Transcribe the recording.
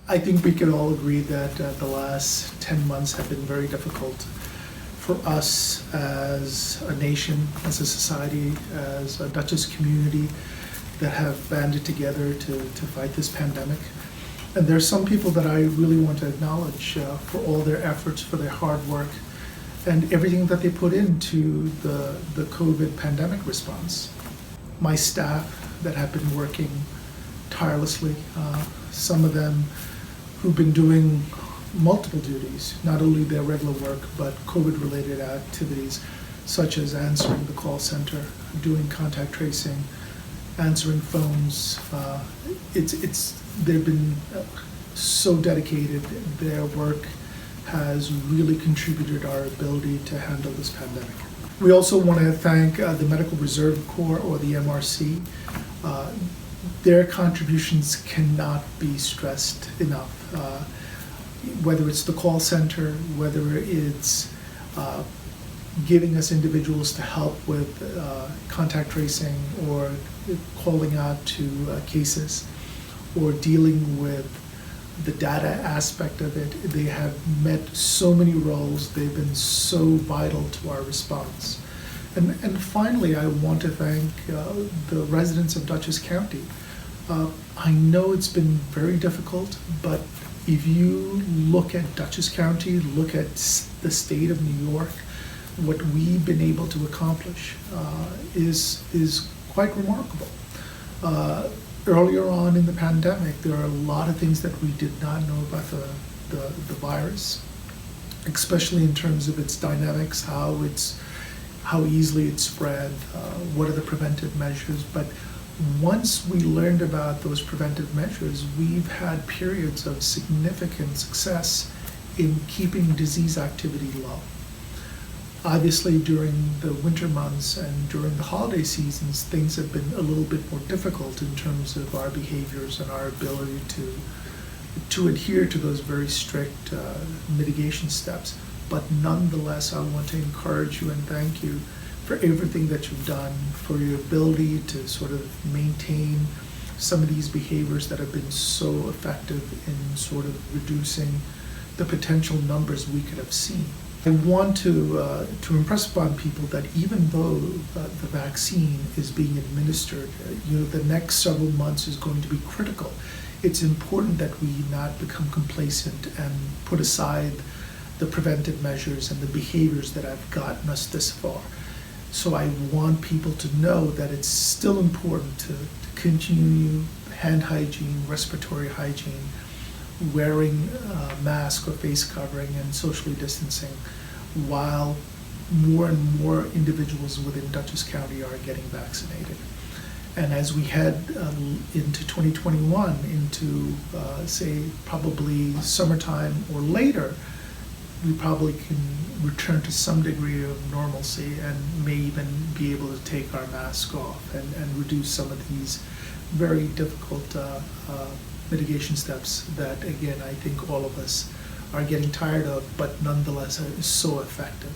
I think we can all agree that the last 10 months have been very difficult for us as a nation, as a society, as a Dutchess community that have banded together to fight this pandemic. And there's some people that I really want to acknowledge for all their efforts, for their hard work, and everything that they put into the COVID pandemic response. My staff that have been working tirelessly, some of them who've been doing multiple duties, not only their regular work, but COVID-related activities, such as answering the call center, doing contact tracing, answering phones. They've been so dedicated. Their work has really contributed our ability to handle this pandemic. We also want to thank the Medical Reserve Corps, or the MRC. Their contributions cannot be stressed enough. Whether it's the call center, whether it's giving us individuals to help with contact tracing, or calling out to cases, or dealing with the data aspect of it. They have met so many roles. They've been so vital to our response. And finally, I want to thank the residents of Dutchess County. I know it's been very difficult, but if you look at Dutchess County, look at the state of New York, what we've been able to accomplish is quite remarkable. Earlier on in the pandemic, there are a lot of things that we did not know about the virus, especially in terms of its dynamics, how easily it spread, what are the preventive measures. But once we learned about those preventive measures, we've had periods of significant success in keeping disease activity low. Obviously, during the winter months and during the holiday seasons, things have been a little bit more difficult in terms of our behaviors and our ability to adhere to those very strict mitigation steps. But nonetheless, I want to encourage you and thank you for everything that you've done, for your ability to sort of maintain some of these behaviors that have been so effective in sort of reducing the potential numbers we could have seen. I want to impress upon people that even though the vaccine is being administered, the next several months is going to be critical. It's important that we not become complacent and put aside the preventive measures and the behaviors that have gotten us this far. So I want people to know that it's still important to continue hand hygiene, respiratory hygiene, wearing a mask or face covering, and socially distancing, while more and more individuals within Dutchess County are getting vaccinated. And as we head into 2021, into say probably summertime or later, we probably can return to some degree of normalcy and may even be able to take our mask off and reduce some of these very difficult mitigation steps that, again, I think all of us are getting tired of, but nonetheless is so effective.